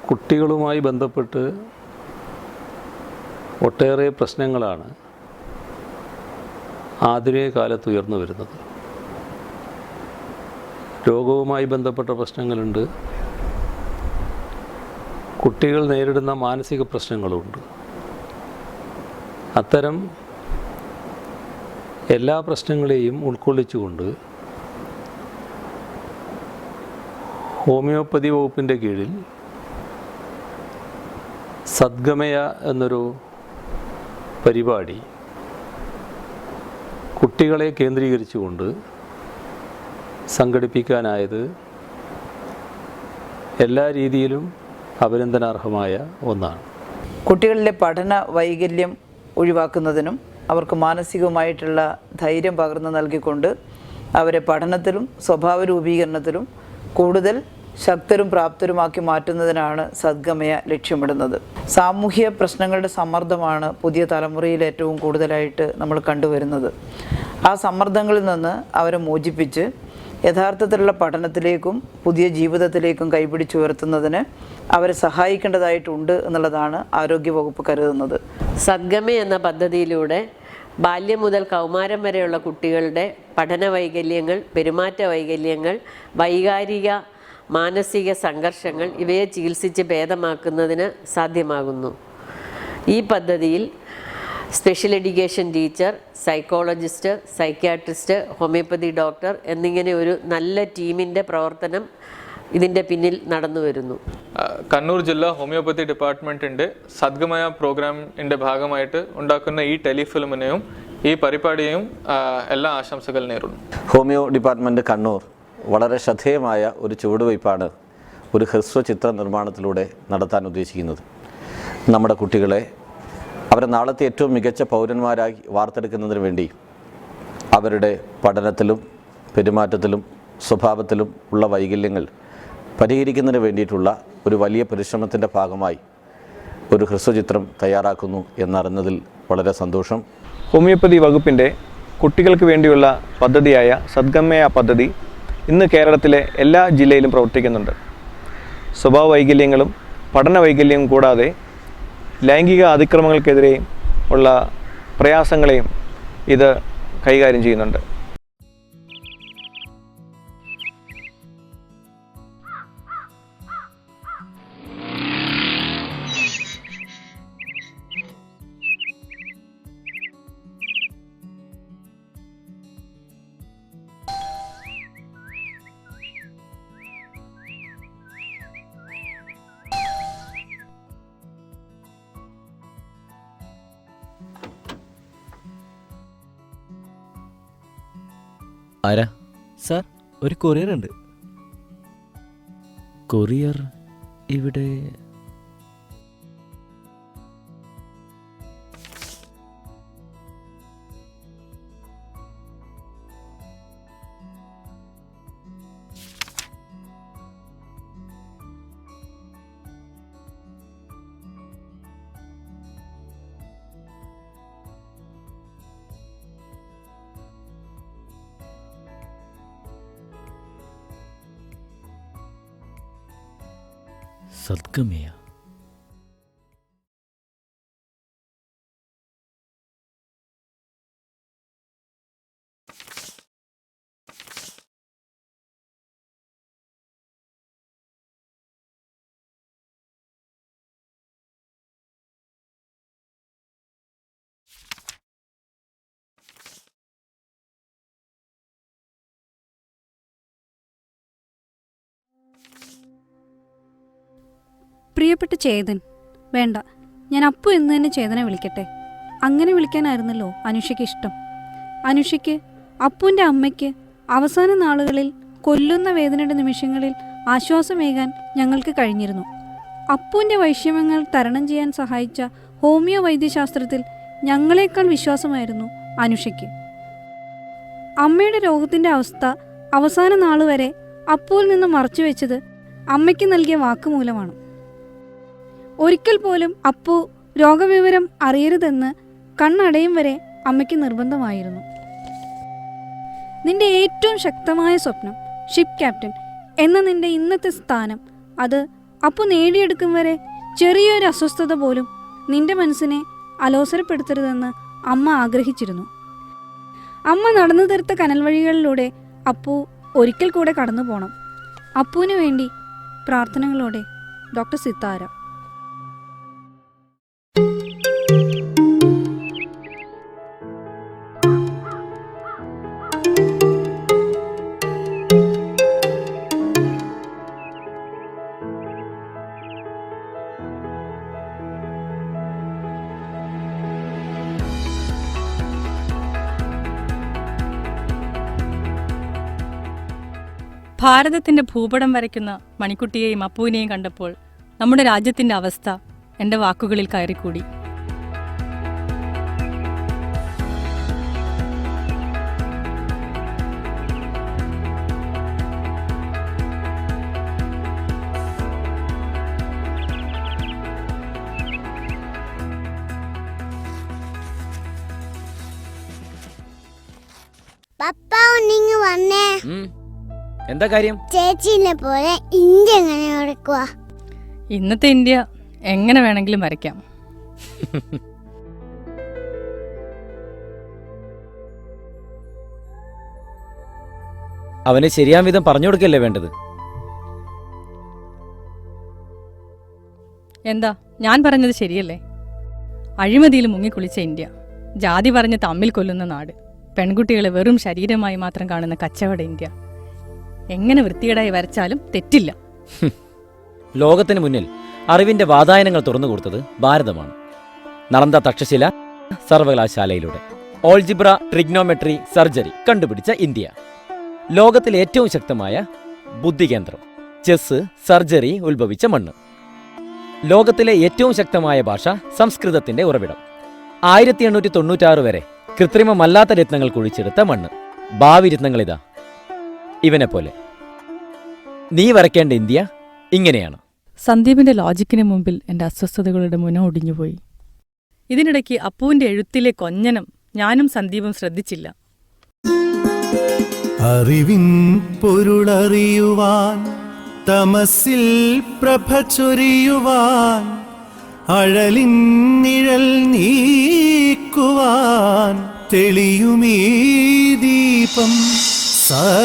കുട്ടികളുമായി ബന്ധപ്പെട്ട് ഒട്ടേറെ പ്രശ്നങ്ങളാണ് ആധുനിക കാലത്ത് ഉയർന്നു വരുന്നത്. രോഗവുമായി ബന്ധപ്പെട്ട പ്രശ്നങ്ങളുണ്ട്, കുട്ടികൾ നേരിടുന്ന മാനസിക പ്രശ്നങ്ങളുമുണ്ട്. അത്തരം എല്ലാ പ്രശ്നങ്ങളെയും ഉൾക്കൊള്ളിച്ചുകൊണ്ട് ഹോമിയോപ്പതി വകുപ്പിൻ്റെ കീഴിൽ സദ്ഗമയ എന്നൊരു പരിപാടി കുട്ടികളെ കേന്ദ്രീകരിച്ചുകൊണ്ട് സംഘടിപ്പിക്കാനായത് എല്ലാ രീതിയിലും അഭിനന്ദനാർഹമായ ഒന്നാണ്. കുട്ടികളിലെ പഠന വൈകല്യം ഒഴിവാക്കുന്നതിനും അവർക്ക് മാനസികമായിട്ടുള്ള ധൈര്യം പകർന്നു നൽകിക്കൊണ്ട് അവരെ പഠനത്തിലും സ്വഭാവ രൂപീകരണത്തിലും കൂടുതൽ ശക്തരും പ്രാപ്തരുമാക്കി മാറ്റുന്നതിനാണ് സദ്ഗമയ ലക്ഷ്യമിടുന്നത്. സാമൂഹ്യ പ്രശ്നങ്ങളുടെ സമ്മർദ്ദമാണ് പുതിയ തലമുറയിൽ ഏറ്റവും കൂടുതലായിട്ട് നമ്മൾ കണ്ടുവരുന്നത്. ആ സമ്മർദ്ദങ്ങളിൽ നിന്ന് അവരെ മോചിപ്പിച്ച് യഥാർത്ഥത്തിലുള്ള പഠനത്തിലേക്കും പുതിയ ജീവിതത്തിലേക്കും കൈപിടിച്ചുയർത്തുന്നതിന് അവരെ സഹായിക്കേണ്ടതായിട്ടുണ്ട് എന്നുള്ളതാണ് ആരോഗ്യവകുപ്പ് കരുതുന്നത്. സദ്ഗമയ എന്ന പദ്ധതിയിലൂടെ ബാല്യം മുതൽ കൗമാരം വരെയുള്ള കുട്ടികളുടെ പഠന വൈകല്യങ്ങൾ, പെരുമാറ്റ വൈകല്യങ്ങൾ, വൈകാരിക മാനസിക സംഘർഷങ്ങൾ ഇവയെ ചികിത്സിച്ച് ഭേദമാക്കുന്നതിന് സാധ്യമാകുന്നു. ഈ പദ്ധതിയിൽ special education teacher, psychologist, psychiatrist, homeopathy doctor എന്നിങ്ങനെ ഒരു നല്ല ടീമിൻ്റെ പ്രവർത്തനം ഇതിൻ്റെ പിന്നിൽ നടന്നു വരുന്നു. കണ്ണൂർ ജില്ലാ ഹോമിയോപ്പതി ഡിപ്പാർട്ട്മെൻറ്റിൻ്റെ സദ്ഗമയ പ്രോഗ്രാമിൻ്റെ ഭാഗമായിട്ട് ഉണ്ടാക്കുന്ന ഈ ടെലിഫിലിമിനെയും ഈ പരിപാടിയെയും എല്ലാ ആശംസകൾ നേരുന്നു. ഹോമിയോ ഡിപ്പാർട്ട്മെൻറ്റ് കണ്ണൂർ വളരെ ശ്രദ്ധേയമായ ഒരു ചുവടുവയ്പ്പാണ് ഒരു ഹ്രസ്വചിത്ര നിർമ്മാണത്തിലൂടെ നടത്താൻ ഉദ്ദേശിക്കുന്നത്. നമ്മുടെ കുട്ടികളെ അവരെ നാളത്തെ ഏറ്റവും മികച്ച പൗരന്മാരായി വാർത്തെടുക്കുന്നതിന് വേണ്ടി അവരുടെ പഠനത്തിലും പെരുമാറ്റത്തിലും സ്വഭാവത്തിലും ഉള്ള വൈകല്യങ്ങൾ പരിഹരിക്കുന്നതിന് വേണ്ടിയിട്ടുള്ള ഒരു വലിയ പരിശ്രമത്തിൻ്റെ ഭാഗമായി ഒരു ഹ്രസ്വചിത്രം തയ്യാറാക്കുന്നു എന്നറിഞ്ഞതിൽ വളരെ സന്തോഷം. ഹോമിയോപ്പതി വകുപ്പിൻ്റെ കുട്ടികൾക്ക് വേണ്ടിയുള്ള പദ്ധതിയായ സദ്ഗമയ പദ്ധതി ഇന്ന് കേരളത്തിലെ എല്ലാ ജില്ലയിലും പ്രവർത്തിക്കുന്നുണ്ട്. സ്വഭാവ വൈകല്യങ്ങളും പഠന വൈകല്യവും കൂടാതെ ലൈംഗിക അതിക്രമങ്ങൾക്കെതിരെയും ഉള്ള പ്രയാസങ്ങളെയും ഇത് കൈകാര്യം ചെയ്യുന്നുണ്ട്. ആരാ സാർ? ഒരു കൊറിയർ ഉണ്ട്. കൊറിയർ ഇവിടെ? സദ്ഗമയ. പ്രിയപ്പെട്ട ചേതൻ, വേണ്ട, ഞാൻ അപ്പു എന്ന് തന്നെ ചേതനെ വിളിക്കട്ടെ. അങ്ങനെ വിളിക്കാനായിരുന്നല്ലോ അനുഷയ്ക്ക് ഇഷ്ടം. അനുഷയ്ക്ക് അപ്പുവിൻ്റെ അമ്മയ്ക്ക് അവസാന നാളുകളിൽ കൊല്ലുന്ന വേദനയുടെ നിമിഷങ്ങളിൽ ആശ്വാസമേകാൻ ഞങ്ങൾക്ക് കഴിഞ്ഞിരുന്നു. അപ്പുവിൻ്റെ വൈഷമ്യങ്ങൾ തരണം ചെയ്യാൻ സഹായിച്ച ഹോമിയോ വൈദ്യശാസ്ത്രത്തിൽ ഞങ്ങളെക്കാൾ വിശ്വാസമായിരുന്നു അനുഷയ്ക്ക്. അമ്മയുടെ രോഗത്തിൻ്റെ അവസ്ഥ അവസാന നാളുവരെ അപ്പുവിൽ നിന്ന് മറച്ചുവെച്ചത് അമ്മയ്ക്ക് നൽകിയ വാക്കുമൂലമാണ്. ഒരിക്കൽ പോലും അപ്പു രോഗവിവരം അറിയരുതെന്ന് കണ്ണടയും വരെ അമ്മയ്ക്ക് നിർബന്ധമായിരുന്നു. നിന്റെ ഏറ്റവും ശക്തമായ സ്വപ്നം ഷിപ്പ് ക്യാപ്റ്റൻ എന്ന നിന്റെ ഇന്നത്തെ സ്ഥാനം, അത് അപ്പു നേടിയെടുക്കും വരെ ചെറിയൊരു അസ്വസ്ഥത പോലും നിന്റെ മനസ്സിനെ അലോസരപ്പെടുത്തരുതെന്ന് അമ്മ ആഗ്രഹിച്ചിരുന്നു. അമ്മ നടന്നു തീർത്ത കനൽ വഴികളിലൂടെ അപ്പു ഒരിക്കൽ കൂടെ കടന്നു പോണം. അപ്പുവിന് വേണ്ടി പ്രാർത്ഥനകളോടെ ഡോക്ടർ സിത്താര. ഭാരതത്തിന്റെ ഭൂപടം വരയ്ക്കുന്ന മണിക്കുട്ടിയെയും അപ്പുവിനെയും കണ്ടപ്പോൾ നമ്മുടെ രാജ്യത്തിന്റെ അവസ്ഥ എൻ്റെ വാക്കുകളിൽ കയറിക്കൂടി. പപ്പ ഒന്നിങ്ങ് വന്നേ. എന്താ കാര്യം? ചേച്ചിനെ പോലെ ഇന്ത്യ എങ്ങനെ വരയ്ക്കുക? ഇന്നത്തെ ഇന്ത്യ എങ്ങനെ വേണമെങ്കിലും വരയ്ക്കാം. അവനെ ശരിയാം വിധം പറഞ്ഞു കൊടുക്കല്ലേ വേണ്ടത്. എന്താ ഞാൻ പറഞ്ഞത് ശരിയല്ലേ? അഴിമതിയിൽ മുങ്ങിക്കുളിച്ച ഇന്ത്യ, ജാതി പറഞ്ഞ് തമ്മിൽ കൊല്ലുന്ന നാട്, പെൺകുട്ടികളെ വെറും ശരീരമായി മാത്രം കാണുന്ന കച്ചവട ഇന്ത്യ. എങ്ങനെ വൃത്തികേടായി വരച്ചാലും തെറ്റില്ല. ലോകത്തിന് മുന്നിൽ അറിവിന്റെ വാതായനങ്ങൾ തുറന്നു കൊടുത്തത് ഭാരതമാണ്. നളന്ദ തക്ഷശില സർവകലാശാലയിലൂടെ ഓൾജിബ്ര ട്രിഗ്നോമെട്രി സർജറി കണ്ടുപിടിച്ച ഇന്ത്യ. ലോകത്തിലെ ഏറ്റവും ശക്തമായ ബുദ്ധികേന്ദ്രം, ചെസ് സർജറി ഉത്ഭവിച്ച മണ്ണ്. ലോകത്തിലെ ഏറ്റവും ശക്തമായ ഭാഷ സംസ്കൃതത്തിന്റെ ഉറവിടം. 1896 വരെ കൃത്രിമമല്ലാത്ത രത്നങ്ങൾ കുഴിച്ചെടുത്ത മണ്ണ്. ഭാവി രത്നങ്ങളിതാ ഇവനെ പോലെ. നീ വരയ്ക്കേണ്ട ഇന്ത്യ ഇങ്ങനെയാണ്. സന്ദീപിന്റെ ലോജിക്കിന് മുമ്പിൽ എൻ്റെ അസ്വസ്ഥതകളുടെ മുന ഒടിഞ്ഞുപോയി. ഇതിനിടയ്ക്ക് അപ്പുവിന്റെ എഴുത്തിലെ കൊഞ്ഞനം ഞാനും സന്ദീപും ശ്രദ്ധിച്ചില്ല. അറിവിൻ പൊരുളറിയുവാൻ, തമസിൽ പ്രഭ ചൊരിയുവാൻ, അഴലിൻ നിഴൽ നീക്കുവാൻ തെളിയുമീ ദീപം സദ്ഗമയ.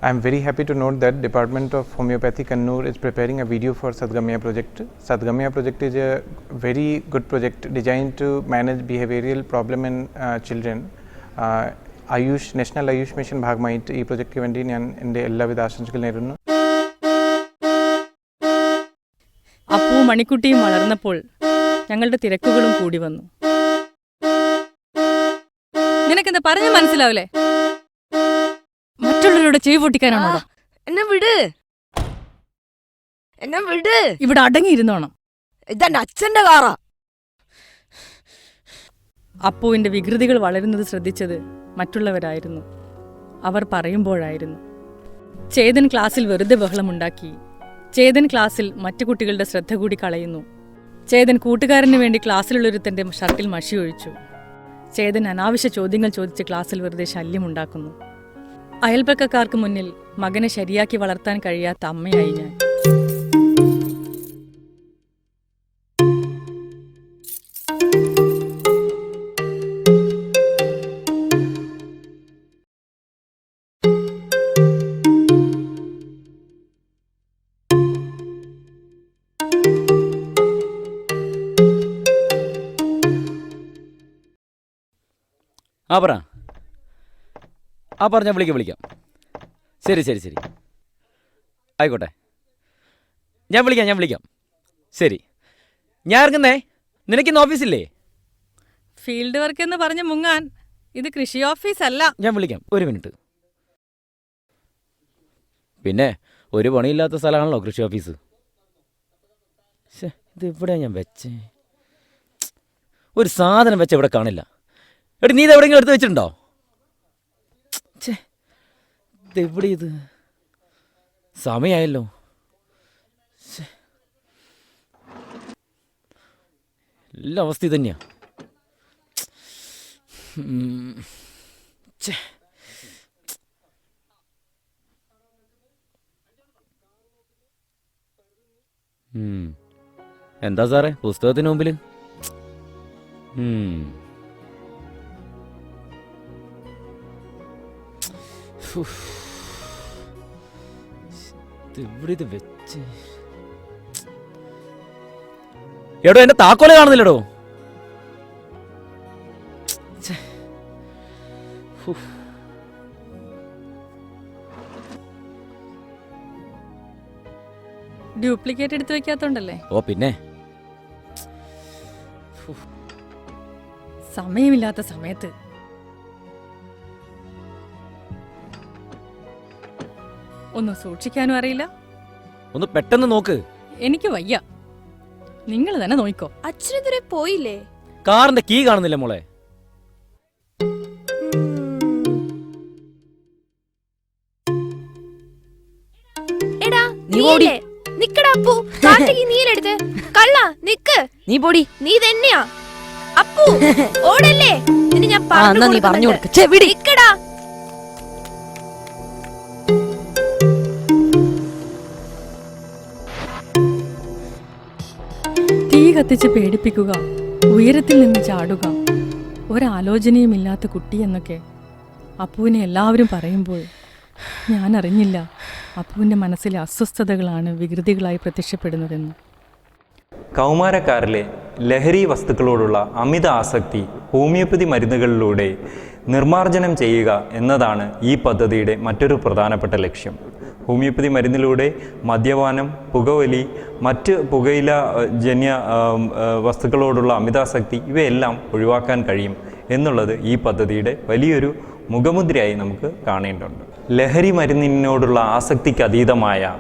I am very happy to note that Department of Homeopathy Kannur is preparing a video for Sadgamaya project. Sadgamaya project is a very good project designed to manage behavioral problem in children. Ayush National Ayush Mission ഭാഗമായിട്ട് ഈ പ്രൊജക്റ്റിന് വേണ്ടി ഞാൻ എൻ്റെ എല്ലാവിധ ആശംസകൾ നേരുന്നു. അപ്പു മണിക്കുട്ടിയും വളർന്നപ്പോൾ ഞങ്ങളുടെ തിരക്കുകളും കൂടി വന്നു. നിനക്കെന്താ പറഞ്ഞ മനസ്സിലാവില്ലേ? മറ്റുള്ളവരുടെ ചെവി പൊട്ടിക്കാനാണോ? എന്നെ വിട്, എന്നെ വിട്. ഇവിടെ അടങ്ങിയിരുന്നോണം. ഇതെന്റെ അച്ഛന്റെ കാറാ. അപ്പുവിന്റെ വികൃതികൾ വളരുന്നത് ശ്രദ്ധിച്ചത് മറ്റുള്ളവരായിരുന്നു. അവർ പറയുമ്പോഴായിരുന്നു. ചേതൻ ക്ലാസ്സിൽ വെറുതെ ബഹളമുണ്ടാക്കി. ചേതൻ ക്ലാസ്സിൽ മറ്റു കുട്ടികളുടെ ശ്രദ്ധ കൂടി കളയുന്നു. ചേതൻ കൂട്ടുകാരന് വേണ്ടി ക്ലാസ്സിലുള്ളൊരുത്തന്റെ ഷർട്ടിൽ മഷി ഒഴിച്ചു. ചേതൻ അനാവശ്യ ചോദ്യങ്ങൾ ചോദിച്ച് ക്ലാസ്സിൽ വെറുതെ ശല്യമുണ്ടാക്കുന്നു. അയൽപ്പക്കക്കാർക്ക് മുന്നിൽ മകനെ ശരിയാക്കി വളർത്താൻ കഴിയാത്ത അമ്മയായി ഞാൻ. പറ. പറഞ്ഞാൽ വിളിക്കാം. ശരി ആയിക്കോട്ടെ. ഞാൻ വിളിക്കാം. ശരി, ഞാൻ ഇറങ്ങുന്നേ. നിനക്കിന്ന് ഓഫീസില്ലേ? ഫീൽഡ് വർക്ക് എന്ന് പറഞ്ഞ് മുങ്ങാൻ ഇത് കൃഷി ഓഫീസല്ല. ഞാൻ വിളിക്കാം, 1 മിനിറ്റ്. പിന്നെ ഒരു പണിയില്ലാത്ത സ്ഥലമാണല്ലോ കൃഷി ഓഫീസ്. ഇത് എവിടെയാണ് ഞാൻ വെച്ചേ? ഒരു സാധനം വെച്ച ഇവിടെ കാണില്ല. എടി, നീ ഇത് എവിടെയെങ്കിലും എടുത്ത് വെച്ചിട്ടുണ്ടോ? ഇതെവിടെ? ഇത് സമയമായല്ലോ. എല്ലാ അവസ്ഥ തന്നെയാ. എന്താ സാറേ പുസ്തകത്തിന് മുമ്പിൽ? എവിടെ ഇത് വെച്ച്? എടോ, എന്റെ താക്കോല് കാണുന്നില്ലടോ. ഡ്യൂപ്ലിക്കേറ്റ് എടുത്ത് വെക്കാത്തോണ്ടല്ലേ? ഓ പിന്നെ. സമയമില്ലാത്ത സമയത്ത് ഒന്നും സൂക്ഷിക്കാനും അറിയില്ല. ഒന്ന് പെട്ടെന്ന് നോക്ക്. എനിക്ക് വയ്യ, നിങ്ങൾ തന്നെ നോക്കിക്കോ. അച്ഛനെതിരെ പോയില്ലേ? കാറിന്റെ കീ കാണുന്നില്ല മോളെ. എടാ നീലേ നിക്കടാ. അപ്പു കാട്ടിക്ക് നീലെടുത്ത് കള്ള നിക്ക്. നീ പൊടി. നീ തന്നെയാ അപ്പു. ഓടല്ലേ? നിന്നെ ഞാൻ പറഞ്ഞു കൊടുക്ക. നിക്കടാ. തീ കത്തിച്ച് പേടിപ്പിക്കുക, ഉയരത്തിൽ നിന്ന് ചാടുക, ഒരാലോചനയുമില്ലാത്ത കുട്ടി എന്നൊക്കെ അപ്പുവിനെ എല്ലാവരും പറയുമ്പോൾ ഞാൻ അറിഞ്ഞില്ല അപ്പുവിൻ്റെ മനസ്സിലെ അസ്വസ്ഥതകളാണ് വികൃതികളായി പ്രത്യക്ഷപ്പെടുന്നതെന്ന്. കൗമാരക്കാരിലെ ലഹരി വസ്തുക്കളോടുള്ള അമിത ആസക്തി ഹോമിയോപ്പതി മരുന്നുകളിലൂടെ നിർമ്മാർജ്ജനം ചെയ്യുക എന്നതാണ് ഈ പദ്ധതിയുടെ മറ്റൊരു പ്രധാനപ്പെട്ട ലക്ഷ്യം. ഹോമിയോപ്പതി മരുന്നിലൂടെ മദ്യപാനം, പുകവലി, മറ്റ് പുകയില ജന്യ വസ്തുക്കളോടുള്ള അമിതാസക്തി ഇവയെല്ലാം ഒഴിവാക്കാൻ കഴിയും എന്നുള്ളത് ഈ പദ്ധതിയുടെ വലിയൊരു മുഖമുദ്രയായി നമുക്ക് കാണേണ്ടതുണ്ട്. ലഹരി മരുന്നിനോടുള്ള ആസക്തിക്ക് അതീതമായ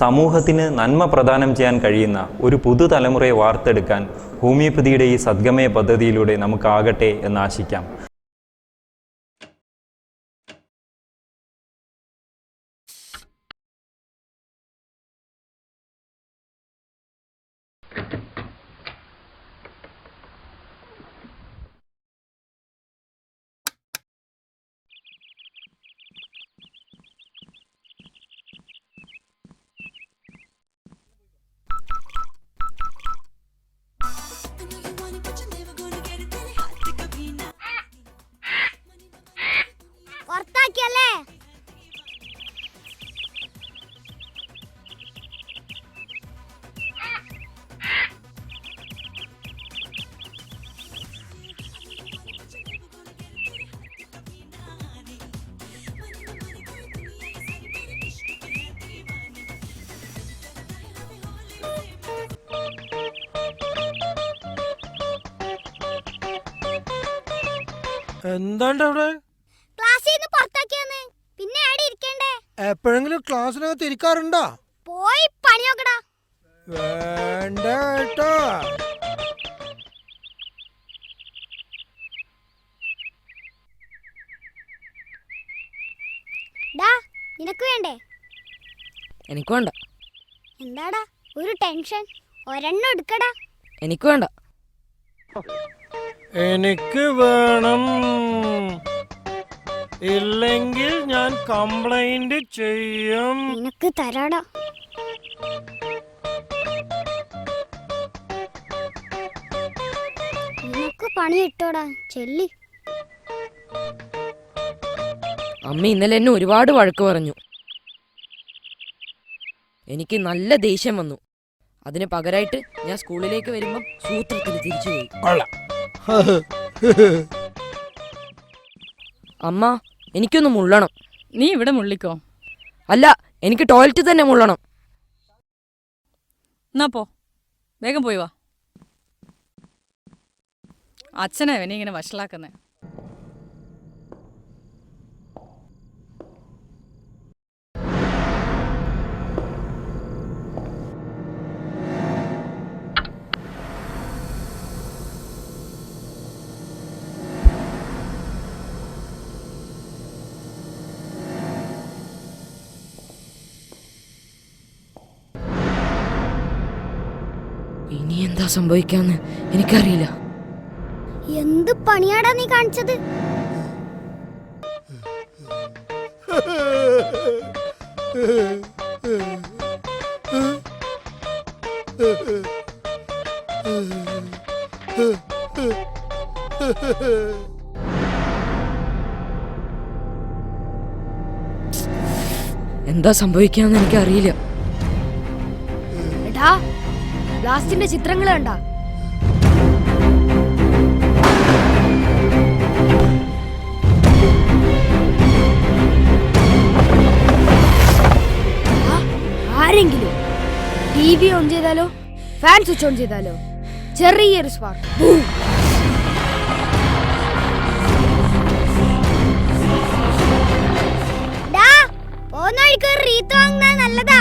സമൂഹത്തിന് നന്മ പ്രദാനം ചെയ്യാൻ കഴിയുന്ന ഒരു പുതുതലമുറയെ വാർത്തെടുക്കാൻ ഹോമിയോപ്പതിയുടെ ഈ സദ്ഗമയ പദ്ധതിയിലൂടെ നമുക്കാകട്ടെ എന്നാശിക്കാം. എന്താണ്ട് അവിടെ? പിന്നെ ഇരിക്കണ്ടേ? എപ്പോഴെങ്കിലും ക്ലാസ്സിനകത്ത് ഇരിക്കാറുണ്ടോ? പോയി പണി നോക്കടാ. വേണ്ട കേട്ടോ. നിനക്ക് വേണ്ടേ? എനിക്ക് വേണ്ട. എന്താടാ ഒരു ടെൻഷൻ? ഒരെണ്ണം എടുക്കടാ. എനിക്ക് വേണ്ട. എനിക്ക് വേണം. ഇല്ലെങ്കിൽ ഞാൻ കംപ്ലൈന്റ് ചെയ്യും. നിനക്ക് തരാടാ. നിനക്ക് പണി ഇട്ടോടാ, ചെല്ലി. അമ്മ ഇന്നലെ എന്നെ ഒരുപാട് വഴക്ക് പറഞ്ഞു. എനിക്ക് നല്ല ദേഷ്യം വന്നു. അതിന് പകരമായിട്ട് ഞാൻ സ്കൂളിലേക്ക് വരുമ്പം സൂത്രത്തിൽ തിരിച്ചുപോയി. അമ്മ എനിക്കൊന്ന് മുള്ളണം. നീ ഇവിടെ മുള്ളിക്കോ. അല്ല, എനിക്ക് ടോയ്ലറ്റ് തന്നെ മുള്ളണം. എന്നാ പോ, വേഗം പോയി വാ. അച്ഛനാ ഇവനെ ഇങ്ങനെ വഷളാക്കുന്നേ. ഇനി എന്താ സംഭവിക്കാന്ന് എനിക്കറിയില്ല. എന്ത് പണിയാടാ നീ കാണിച്ചത്? എന്താ സംഭവിക്കാന്ന് എനിക്കറിയില്ല. എടാ, ബ്ലാസ്റ്റിന്റെ ചിത്രങ്ങൾ കണ്ടാ? ആരെങ്കിലും TV ഓൺ ചെയ്താലോ, ഫാൻ സ്വിച്ച് ഓൺ ചെയ്താലോ ചെറിയൊരു സ്പാർക്ക്. റീത്ത് വാങ്ങുന്നത് നല്ലതാ.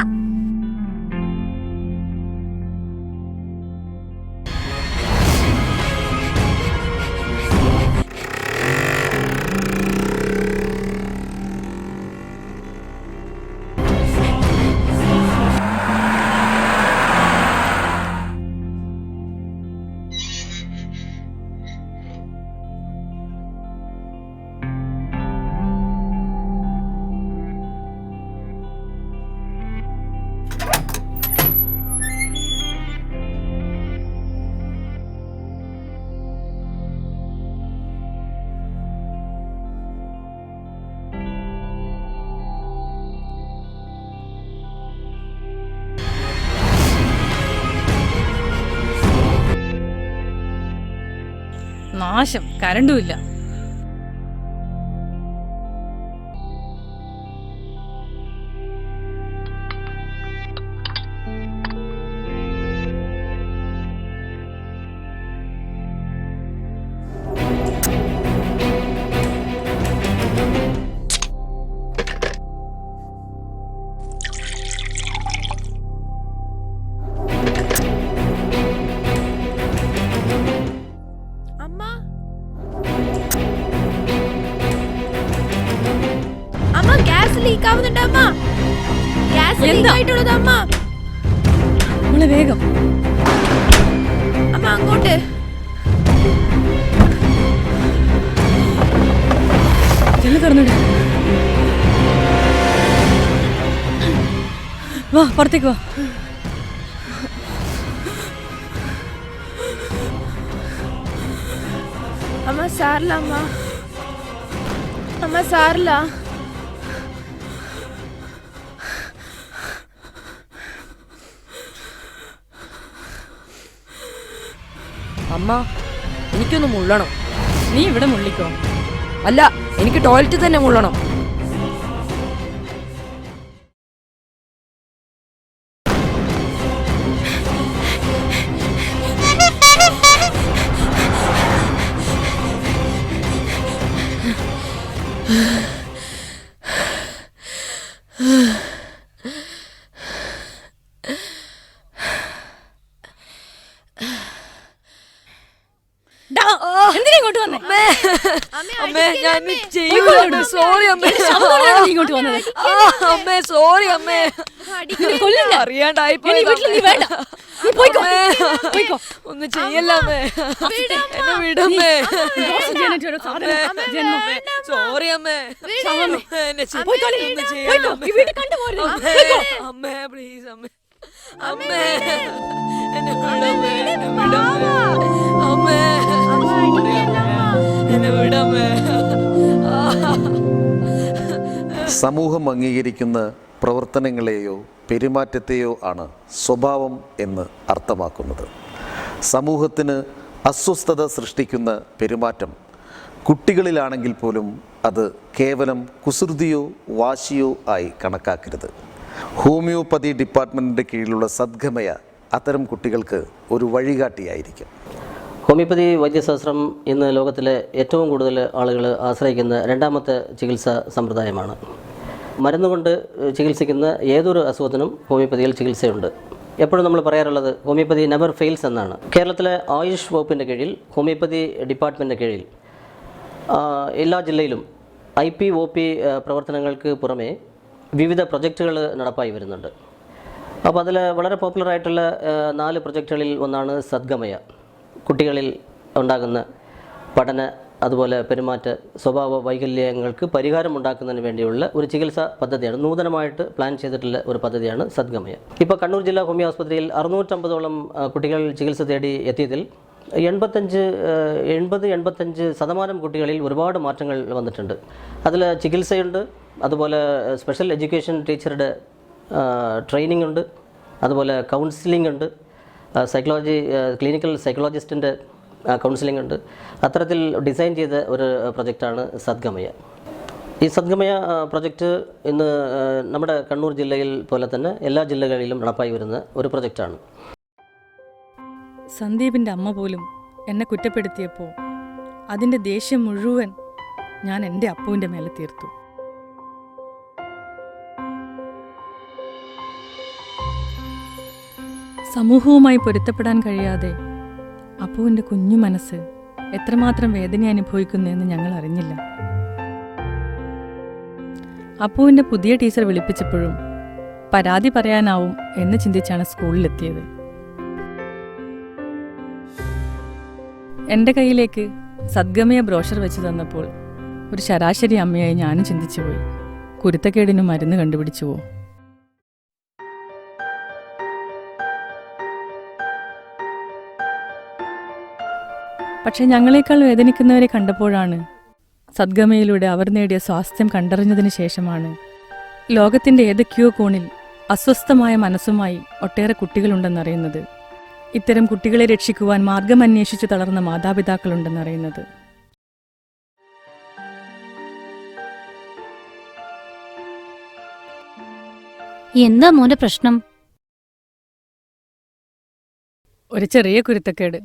നാശം, കരണ്ടുമില്ല. വേഗം അമ്മ അങ്ങോട്ട്. തുറന്നിട്. വാ, പുറത്തേക്ക് വാ. അമ്മ സാറില്ല, അമ്മ സാറില്ല. അമ്മ എനിക്കൊന്ന് മുള്ളണം. നീ ഇവിടെ മുള്ളിക്കോ. അല്ല, എനിക്ക് ടോയ്ലറ്റ് തന്നെ മുള്ളണം. അറിയാണ്ടായി. ഒന്ന് ചെയ്യല്ലേ, സോറി അമ്മേ, അമ്മേ പ്ലീസ് അമ്മേ, അമ്മേ എന്നെ വിടമ്മേ, അമ്മേ എന്നെ വിടമ്മേ. സമൂഹം അംഗീകരിക്കുന്ന പ്രവർത്തനങ്ങളെയോ പെരുമാറ്റത്തെയോ ആണ് സ്വഭാവം എന്ന് അർത്ഥമാക്കുന്നത്. സമൂഹത്തിന് അസ്വസ്ഥത സൃഷ്ടിക്കുന്ന പെരുമാറ്റം കുട്ടികളിലാണെങ്കിൽ പോലും അത് കേവലം കുസൃതിയോ വാശിയോ ആയി കണക്കാക്കരുത്. ഹോമിയോപ്പതി ഡിപ്പാർട്ട്മെൻറ്റിൻ്റെ കീഴിലുള്ള സദ്ഗമയ അത്തരം കുട്ടികൾക്ക് ഒരു വഴികാട്ടിയായിരിക്കും. ഹോമിയോപ്പതി വൈദ്യശാസ്ത്രം ഇന്ന് ലോകത്തിലെ ഏറ്റവും കൂടുതൽ ആളുകൾ ആശ്രയിക്കുന്ന രണ്ടാമത്തെ ചികിത്സാ സമ്പ്രദായമാണ്. മരുന്നുകൊണ്ട് ചികിത്സിക്കുന്ന ഏതൊരു അസുഖത്തിനും ഹോമിയോപ്പതിയിൽ ചികിത്സയുണ്ട്. എപ്പോഴും നമ്മൾ പറയാറുള്ളത് ഹോമിയോപ്പതി നെവർ ഫെയിൽസ് എന്നാണ്. കേരളത്തിലെ ആയുഷ് വകുപ്പിൻ്റെ കീഴിൽ ഹോമിയോപ്പതി ഡിപ്പാർട്ട്മെൻറ്റിൻ്റെ കീഴിൽ എല്ലാ ജില്ലയിലും IP-OP പ്രവർത്തനങ്ങൾക്ക് പുറമെ വിവിധ പ്രൊജക്റ്റുകൾ നടപ്പായി വരുന്നുണ്ട്. അപ്പോൾ അതിൽ വളരെ പോപ്പുലറായിട്ടുള്ള 4 പ്രൊജക്റ്റുകളിൽ ഒന്നാണ് സദ്ഗമയ. കുട്ടികളിൽ ഉണ്ടാകുന്ന പഠന അതുപോലെ പെരുമാറ്റ സ്വഭാവ വൈകല്യങ്ങൾക്ക് പരിഹാരം ഉണ്ടാക്കുന്നതിന് വേണ്ടിയുള്ള ഒരു ചികിത്സാ പദ്ധതിയാണ്. നൂതനമായിട്ട് പ്ലാൻ ചെയ്തിട്ടുള്ള ഒരു പദ്ധതിയാണ് സദ്ഗമയ. ഇപ്പോൾ കണ്ണൂർ ജില്ലാ ഹോമിയോ ആസ്പത്രിയിൽ 650ഓളം കുട്ടികൾ ചികിത്സ തേടി എത്തിയതിൽ 80-85% കുട്ടികളിൽ ഒരുപാട് മാറ്റങ്ങൾ വന്നിട്ടുണ്ട്. അതിൽ ചികിത്സയുണ്ട്, അതുപോലെ സ്പെഷ്യൽ എഡ്യൂക്കേഷൻ ടീച്ചറുടെ ട്രെയിനിങ് ഉണ്ട്, അതുപോലെ കൗൺസിലിംഗ് ഉണ്ട്, സൈക്കോളജി ക്ലിനിക്കൽ സൈക്കോളജിസ്റ്റിൻ്റെ കൗൺസിലിംഗ് ഉണ്ട്. അത്തരത്തിൽ ഡിസൈൻ ചെയ്ത ഒരു പ്രൊജക്റ്റാണ് സദ്ഗമയ. ഈ സദ്ഗമയ പ്രൊജക്റ്റ് ഇന്ന് നമ്മുടെ കണ്ണൂർ ജില്ലയിൽ പോലെ തന്നെ എല്ലാ ജില്ലകളിലും നടപ്പായി വരുന്ന ഒരു പ്രൊജക്റ്റാണ്. സന്ദീപിൻ്റെ അമ്മ പോലും എന്നെ കുറ്റപ്പെടുത്തിയപ്പോൾ അതിൻ്റെ ദേഷ്യം മുഴുവൻ ഞാൻ എൻ്റെ അപ്പുവിൻ്റെ മേലെ തീർത്തു. സമൂഹവുമായി പൊരുത്തപ്പെടാൻ കഴിയാതെ അപ്പുവിൻ്റെ കുഞ്ഞു മനസ്സ് എത്രമാത്രം വേദന അനുഭവിക്കുന്നെന്ന് ഞങ്ങൾ അറിഞ്ഞില്ല. അപ്പുവിൻ്റെ പുതിയ ടീച്ചർ വിളിപ്പിച്ചപ്പോഴും പരാതി പറയാനാവും എന്ന് ചിന്തിച്ചാണ് സ്കൂളിലെത്തിയത്. എൻ്റെ കയ്യിലേക്ക് സദ്ഗമയ ബ്രോഷർ വെച്ച് തന്നപ്പോൾ ഒരു ശരാശരി അമ്മയായി ഞാനും ചിന്തിച്ചുപോയി, കുരുത്തക്കേടിന് മരുന്ന് കണ്ടുപിടിച്ചുവോ? പക്ഷെ ഞങ്ങളെക്കാൾ വേദനിക്കുന്നവരെ കണ്ടപ്പോഴാണ്, സദ്ഗമയിലൂടെ അവർ നേടിയ സ്വാസ്ഥ്യം കണ്ടറിഞ്ഞതിന് ശേഷമാണ്, ലോകത്തിൻ്റെ ഏതൊക്കെയോ കോണിൽ അസ്വസ്ഥമായ മനസ്സുമായി ഒട്ടേറെ കുട്ടികളുണ്ടെന്നറിയുന്നത്. ഇത്തരം കുട്ടികളെ രക്ഷിക്കുവാൻ മാർഗമന്വേഷിച്ചു തളർന്ന മാതാപിതാക്കളുണ്ടെന്നറിയുന്നത്. എന്താ മോന്റെ പ്രശ്നം? ഒരു ചെറിയ കുരുത്തക്കേട്.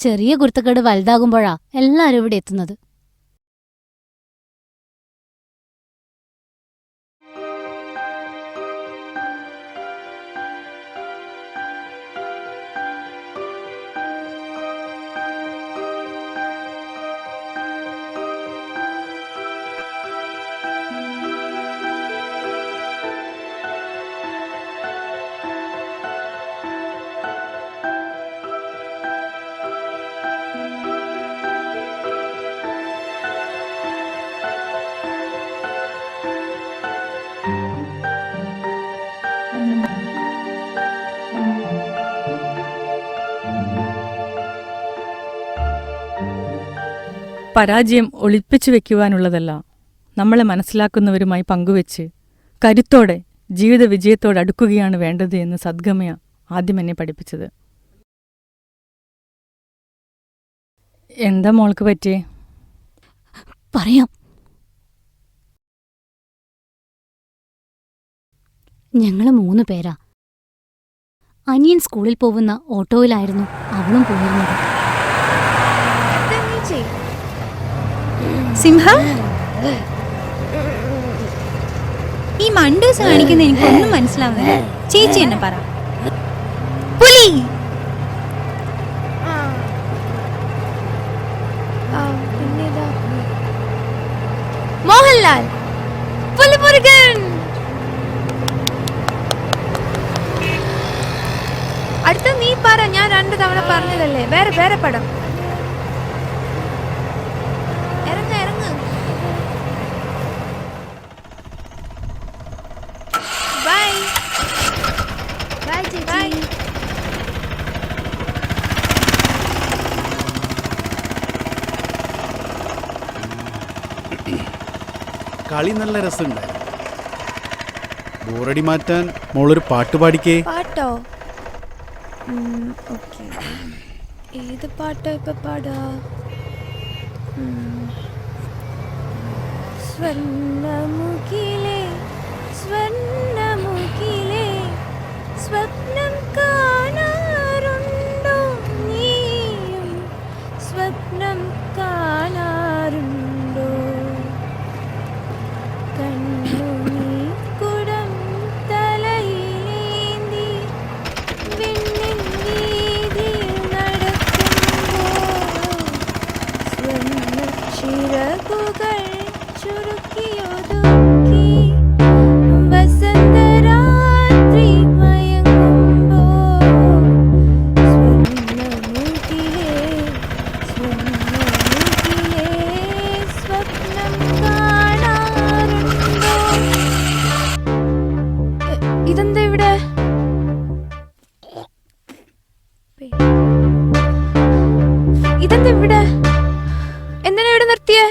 ചെറിയ കുരുത്തക്കേട് വലുതാകുമ്പോഴാ എല്ലാരും ഇവിടെ എത്തുന്നത്. പരാജയം ഒളിപ്പിച്ചു വെക്കുവാനുള്ളതല്ല, നമ്മളെ മനസ്സിലാക്കുന്നവരുമായി പങ്കുവെച്ച് കരുത്തോടെ ജീവിത വിജയത്തോടെ അടുക്കുകയാണ് വേണ്ടത് എന്ന് സദ്ഗമയ ആദ്യം എന്നെ പഠിപ്പിച്ചത്. എന്താ മോൾക്ക് പറ്റിയേ? പറയാം. ഞങ്ങള് 3 പേരാ. അനിയൻ സ്കൂളിൽ പോകുന്ന ഓട്ടോയിലായിരുന്നു അവളും പോയിരുന്നത്. സിംഹ, ഈ മണ്ടൂസ് കാണിക്കുന്ന എനിക്കൊന്നും മനസ്സിലാവുന്നില്ല. ചേച്ചി എന്നെ പറ. പുലി. മോഹൻലാൽ, പുലിമുരുകൻ. അടുത്ത നീ പറ. ഞാൻ 2 തവണ പറഞ്ഞതല്ലേ. വേറെ പടം. ഇറങ്ങ്. ബൈ ചേച്ചി. കളി നല്ല രസമുണ്ടായിരുന്നു. ബോറടി മാറ്റാൻ മോളൊരു പാട്ട് പാടിക്കേ. പാട്ടോ? ഓക്കെ. ഏത് പാട്ടോ ഇപ്പൊ പാടാ? സ്വർണ്ണമുഖിലേ സ്വപ്നം കാണാറുണ്ടോ നീയും? സ്വപ്നം കാണാറുണ്ടോ? കണ്ണുനീർക്കുടം തലയിലേന്തി വിണ്ണിൻ വീതിയിൽ നടക്കുമ്പോൾ സ്വർണ്ണച്ചിറകുകൾ ചുരുക്കിയൊതുക്കി വസന്തരാത്രി മയങ്ങുമ്പോൾ സ്വപ്നം കാണാറുണ്ടോ? ഇതെന്താ ഇവിടെ? എന്തിനാ ഇവിടെ നിർത്തിയേ?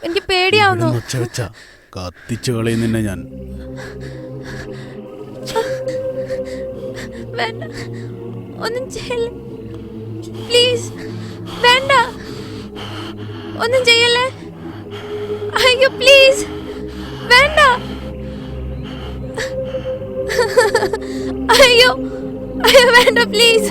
എനിക്ക് പേടിയാവുന്നു. കത്തിച്ചു കളയും നിന്നെ ഞാൻ. വേണ്ട, ഒന്നും ചെയ്യല്ലേ പ്ലീസ്. വേണ്ട, ഒന്നും ചെയ്യല്ലേ. അയ്യോ പ്ലീസ്, വേണ്ട. അയ്യോ വേണ്ട പ്ലീസ്.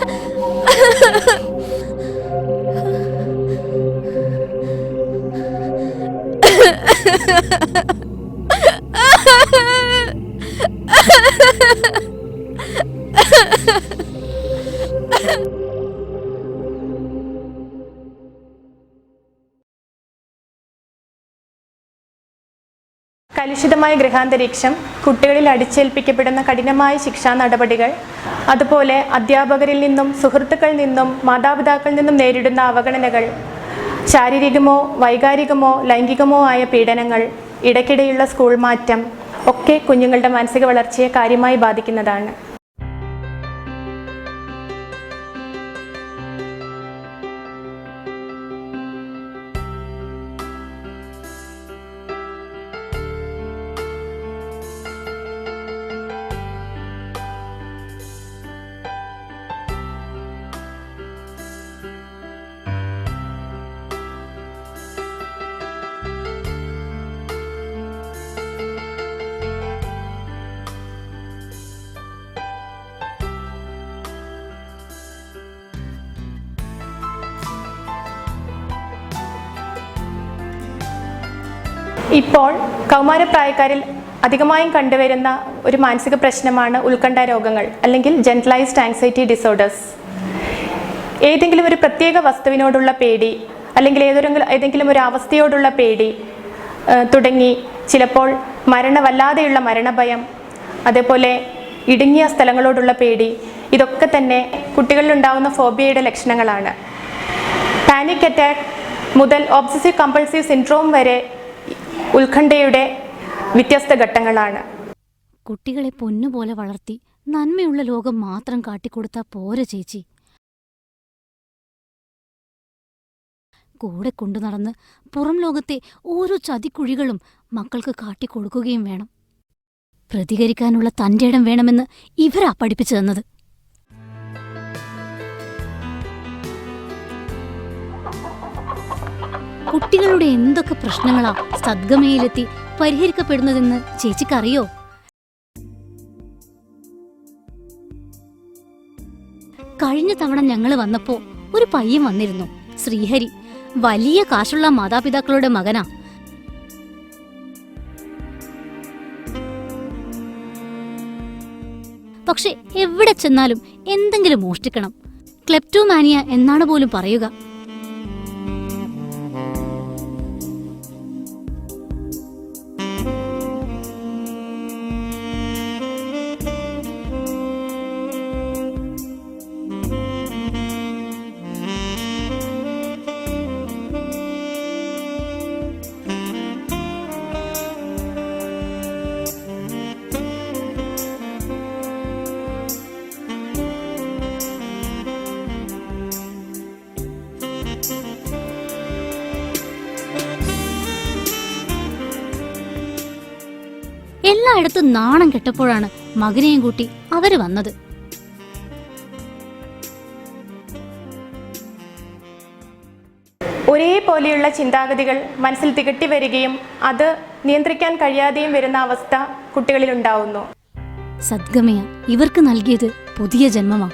കലുഷിതമായ ഗൃഹാന്തരീക്ഷം, കുട്ടികളിൽ അടിച്ചേൽപ്പിക്കപ്പെടുന്ന കഠിനമായ ശിക്ഷാ നടപടികൾ, അതുപോലെ അധ്യാപകരിൽ നിന്നും സുഹൃത്തുക്കളിൽ നിന്നും മാതാപിതാക്കളിൽ നിന്നും നേരിടുന്ന അവഗണനകൾ, ശാരീരികമോ വൈകാരികമോ ലൈംഗികമോ ആയ പീഡനങ്ങൾ, ഇടയ്ക്കിടെയുള്ള സ്കൂൾ മാറ്റം ഒക്കെ കുഞ്ഞുങ്ങളുടെ മാനസിക വളർച്ചയെ കാര്യമായി ബാധിക്കുന്നതാണ്. ഇപ്പോൾ കൗമാരപ്രായക്കാരിൽ അധികമായും കണ്ടുവരുന്ന ഒരു മാനസിക പ്രശ്നമാണ് ഉത്കണ്ഠ രോഗങ്ങൾ അല്ലെങ്കിൽ ജനറലൈസ്ഡ് ആങ്സൈറ്റി ഡിസോർഡേഴ്സ്. ഏതെങ്കിലും ഒരു പ്രത്യേക വസ്തുവിനോടുള്ള പേടി അല്ലെങ്കിൽ ഏതെങ്കിലും ഒരു അവസ്ഥയോടുള്ള പേടി തുടങ്ങി ചിലപ്പോൾ വല്ലാതെയുള്ള മരണഭയം, അതേപോലെ ഇടുങ്ങിയ സ്ഥലങ്ങളോടുള്ള പേടി, ഇതൊക്കെ തന്നെ കുട്ടികളിലുണ്ടാകുന്ന ഫോബിയയുടെ ലക്ഷണങ്ങളാണ്. പാനിക് അറ്റാക്ക് മുതൽ ഒബ്സസീവ് കമ്പൾസീവ് സിൻഡ്രോം വരെ ഉത്കണ്ഠയുടെ വ്യത്യസ്ത ഘട്ടങ്ങളാണ്. കുട്ടികളെ പൊന്നുപോലെ വളർത്തി നന്മയുള്ള ലോകം മാത്രം കാട്ടിക്കൊടുത്താ പോരെ ചേച്ചി. കൂടെ കൊണ്ടു നടന്ന് പുറം ലോകത്തെ ഓരോ ചതിക്കുഴികളും മക്കൾക്ക് കാട്ടിക്കൊടുക്കുകയും വേണം. പ്രതികരിക്കാനുള്ള തൻ്റെ ഇടം വേണമെന്ന് ഇവരാ പഠിപ്പിച്ചു തന്നത്. കുട്ടികളുടെ എന്തൊക്കെ പ്രശ്നങ്ങളാ സദ്ഗമയിലെത്തി പരിഹരിക്കപ്പെടുന്നതെന്ന് ചേച്ചിക്കറിയോ? കഴിഞ്ഞ തവണ ഞങ്ങൾ വന്നപ്പോ ഒരു പയ്യൻ വന്നിരുന്നു, ശ്രീഹരി. വലിയ കാശുള്ള മാതാപിതാക്കളുടെ മകനാ. പക്ഷെ എവിടെ ചെന്നാലും എന്തെങ്കിലും മോഷ്ടിക്കണം. ക്ലെപ്റ്റോമാനിയ എന്നാണ് പോലും പറയുക. എല്ലായിടത്തും നാണം കെട്ടപ്പോഴാണ് മകനെയും കൂട്ടി അവര് വന്നത്. ഒരേപോലെയുള്ള ചിന്താഗതികൾ മനസ്സിൽ തികട്ടി വരികയും അത് നിയന്ത്രിക്കാൻ കഴിയാതെയും വരുന്ന അവസ്ഥ കുട്ടികളിൽ ഉണ്ടാവുന്നു. സദ്ഗമയ ഇവർക്ക് നൽകിയത് പുതിയ ജന്മമാ.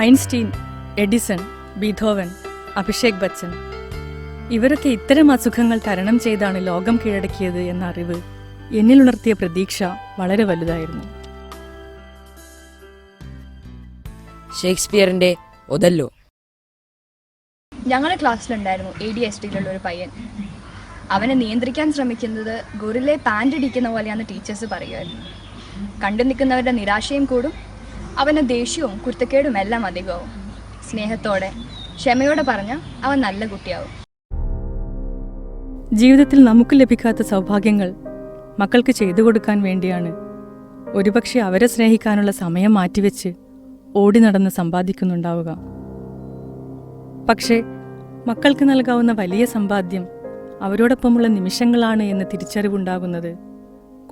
Einstein, Edison, Beethoven, Abhishek Bachchan ഇവരൊക്കെ ഇത്തരം അസുഖങ്ങൾ തരണം ചെയ്താണ് ലോകം കീഴടക്കിയത് എന്ന അറിവ് എന്നിലുണർത്തിയ പ്രതീക്ഷ വളരെ വലുതായിരുന്നു. ഷേക്സ്പിയറിന്റെ ഒതല്ലോ. ഞങ്ങളുടെ ക്ലാസ്സിലുണ്ടായിരുന്നു ADHD-യിലുള്ള ഒരു പയ്യൻ. അവനെ നിയന്ത്രിക്കാൻ ശ്രമിക്കുന്നത് ഗൊറില്ലെ പാൻ്റ് ഇടിക്കുന്ന പോലെയാണെന്ന് ടീച്ചേഴ്സ് പറയുമായിരുന്നു. കണ്ടു നിൽക്കുന്നവരുടെ നിരാശയും കൂടും, അവന് ദേഷ്യവും കുരുത്തക്കേടും എല്ലാം അധികവും. സ്നേഹത്തോടെ ക്ഷമയോടെ പറഞ്ഞ അവൻ നല്ല കുട്ടിയാവും. ജീവിതത്തിൽ നമുക്ക് ലഭിക്കാത്ത സൗഭാഗ്യങ്ങൾ മക്കൾക്ക് ചെയ്തു കൊടുക്കാൻ വേണ്ടിയാണ് ഒരുപക്ഷെ അവരെ സ്നേഹിക്കാനുള്ള സമയം മാറ്റിവെച്ച് ഓടി നടന്ന് സമ്പാദിക്കുന്നുണ്ടാവുക. പക്ഷേ മക്കൾക്ക് നൽകാവുന്ന വലിയ സമ്പാദ്യം അവരോടൊപ്പമുള്ള നിമിഷങ്ങളാണ് എന്ന തിരിച്ചറിവുണ്ടാകുന്നത്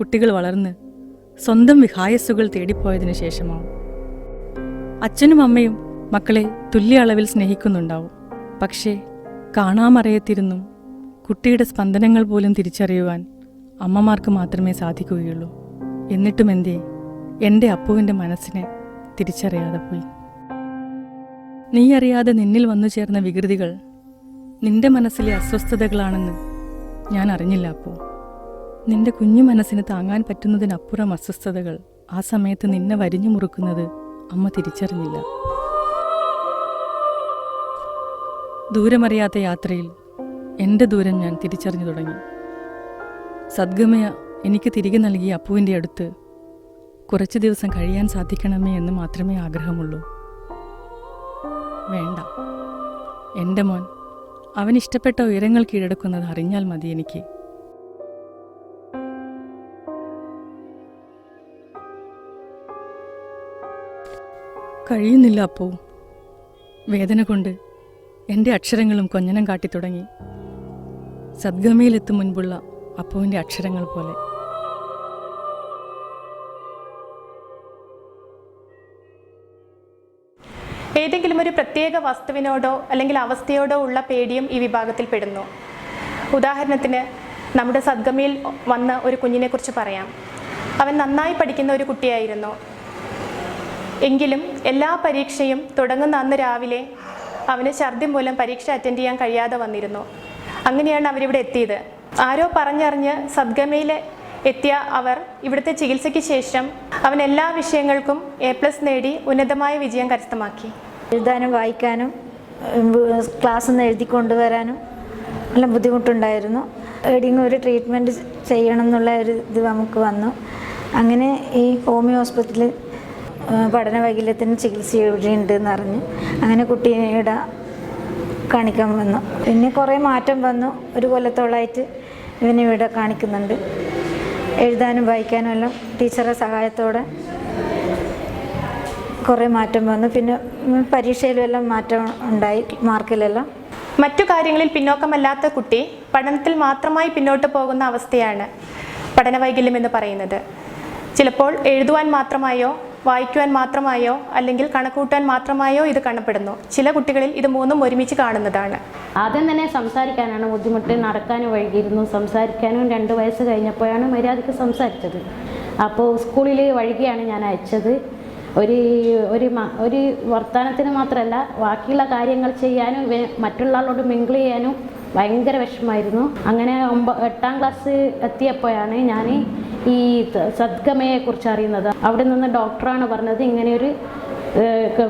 കുട്ടികൾ വളർന്ന് സ്വന്തം വിഹായസ്സുകൾ തേടിപ്പോയതിനു ശേഷമാവും. അച്ഛനും അമ്മയും മക്കളെ തുല്യ അളവിൽ സ്നേഹിക്കുന്നുണ്ടാവും. പക്ഷേ കാണാമറയത്തിരുന്നും കുട്ടിയുടെ സ്പന്ദനങ്ങൾ പോലും തിരിച്ചറിയുവാൻ അമ്മമാർക്ക് മാത്രമേ സാധിക്കുകയുള്ളൂ. എന്നിട്ടും എൻ്റെ അപ്പുവിൻ്റെ മനസ്സിനെ തിരിച്ചറിയാതെ പോയി. നീ അറിയാതെ നിന്നിൽ വന്നു ചേർന്ന വികൃതികൾ നിന്റെ മനസ്സിലെ അസ്വസ്ഥതകളാണെന്ന് ഞാൻ അറിഞ്ഞില്ല. അപ്പോ നിന്റെ കുഞ്ഞു മനസ്സിന് താങ്ങാൻ പറ്റുന്നതിനപ്പുറം അസ്വസ്ഥതകൾ ആ സമയത്ത് നിന്നെ വരിഞ്ഞു മുറുക്കുന്നത് അമ്മ തിരിച്ചറിഞ്ഞില്ല. ദൂരമറിയാത്ത യാത്രയിൽ എൻ്റെ ദൂരം ഞാൻ തിരിച്ചറിഞ്ഞു തുടങ്ങി. സദ്ഗമയ എനിക്ക് തിരികെ നൽകിയ അപ്പുവിൻ്റെ അടുത്ത് കുറച്ചു ദിവസം കഴിയാൻ സാധിക്കണമേ എന്ന് മാത്രമേ ആഗ്രഹമുള്ളൂ. വേണ്ട, എൻ്റെ മോൻ അവനിഷ്ടപ്പെട്ട ഉയരങ്ങൾ കീഴടക്കുന്നത് അറിഞ്ഞാൽ മതി എനിക്ക്. കഴിയുന്നില്ല അപ്പോ. വേദന കൊണ്ട് എൻ്റെ അക്ഷരങ്ങളും കൊഞ്ഞനം കാട്ടിത്തുടങ്ങി. സദ്ഗമയിലെത്തും മുൻപുള്ള അപ്പുവിൻ്റെ അക്ഷരങ്ങൾ പോലെ. ഏതെങ്കിലും ഒരു പ്രത്യേക വസ്തുവിനോടോ അല്ലെങ്കിൽ അവസ്ഥയോടോ ഉള്ള പേടിയും ഈ വിഭാഗത്തിൽ പെടുന്നു. ഉദാഹരണത്തിന് നമ്മുടെ സദ്ഗമയിൽ വന്ന ഒരു കുഞ്ഞിനെക്കുറിച്ച് പറയാം. അവൻ നന്നായി പഠിക്കുന്ന ഒരു കുട്ടിയായിരുന്നു. എങ്കിലും എല്ലാ പരീക്ഷയും തുടങ്ങുന്ന അന്ന് രാവിലെ അവന് ഛർദി മൂലം പരീക്ഷ അറ്റൻഡ് ചെയ്യാൻ കഴിയാതെ വന്നിരുന്നു. അങ്ങനെയാണ് അവരിവിടെ എത്തിയത്. ആരോ പറഞ്ഞറിഞ്ഞ് സദ്ഗമയിൽ എത്തിയ അവർ ഇവിടുത്തെ ചികിത്സയ്ക്ക് ശേഷം അവൻ എല്ലാ വിഷയങ്ങൾക്കും A+ നേടി ഉന്നതമായ വിജയം കരസ്ഥമാക്കി. എഴുതാനും വായിക്കാനും ക്ലാസ്സിൽ നിന്ന് എഴുതി കൊണ്ടുവരാനും നല്ല ബുദ്ധിമുട്ടുണ്ടായിരുന്നു. എവിടെയെങ്കിലും ഒരു ട്രീറ്റ്മെൻറ്റ് ചെയ്യണം എന്നുള്ള ഒരു ഇത് നമുക്ക് വന്നു. അങ്ങനെ ഈ ഹോമിയോ ഹോസ്പിറ്റലിൽ പഠന വൈകല്യത്തിന് ചികിത്സ ഇവിടെ ഉണ്ടെന്ന് അറിഞ്ഞു. അങ്ങനെ കുട്ടിയുടെ കാണിക്കാൻ വന്നു. പിന്നെ കുറേ മാറ്റം വന്നു. ഒരു കൊല്ലത്തോളമായിട്ട് ഇവനെ ഇവിടെ കാണിക്കുന്നുണ്ട്. എഴുതാനും വായിക്കാനും എല്ലാം ടീച്ചറുടെ സഹായത്തോടെ കുറേ മാറ്റം വന്നു. പിന്നെ പരീക്ഷയിലും എല്ലാം മാറ്റം ഉണ്ടായി, മാർക്കിലെല്ലാം. മറ്റു കാര്യങ്ങളിൽ പിന്നോക്കമല്ലാത്ത കുട്ടി പഠനത്തിൽ മാത്രമായി പിന്നോട്ട് പോകുന്ന അവസ്ഥയാണ് പഠന വൈകല്യം എന്ന് പറയുന്നത്. ചിലപ്പോൾ എഴുതുവാൻ മാത്രമായോ വായിക്കുവാൻ മാത്രമായോ അല്ലെങ്കിൽ കണക്കൂട്ടാൻ മാത്രമായോ ഇത് കാണപ്പെടുന്നു. ചില കുട്ടികളിൽ ഇത് മൂന്നും ഒരുമിച്ച് കാണുന്നതാണ്. ആദ്യം തന്നെ സംസാരിക്കാനാണ് ബുദ്ധിമുട്ട്. നടക്കാനും വൈകിയിരുന്നു. സംസാരിക്കാനും 2 വയസ്സ് കഴിഞ്ഞപ്പോഴാണ് മര്യാദയ്ക്ക് സംസാരിച്ചത്. അപ്പോൾ സ്കൂളിൽ വൈകിയാണ് ഞാൻ അയച്ചത്. ഒരു വർത്തമാനത്തിന് മാത്രമല്ല, ബാക്കിയുള്ള കാര്യങ്ങൾ ചെയ്യാനും മറ്റുള്ള ആളോട് മിങ്കിൾ ചെയ്യാനും ഭയങ്കര വിഷമമായിരുന്നു. അങ്ങനെ 8ാം ക്ലാസ് എത്തിയപ്പോഴാണ് ഞാൻ ഈ സദ്ഗമയെക്കുറിച്ച് അറിയുന്നത്. അവിടെ നിന്ന് ഡോക്ടറാണ് പറഞ്ഞത് ഇങ്ങനെയൊരു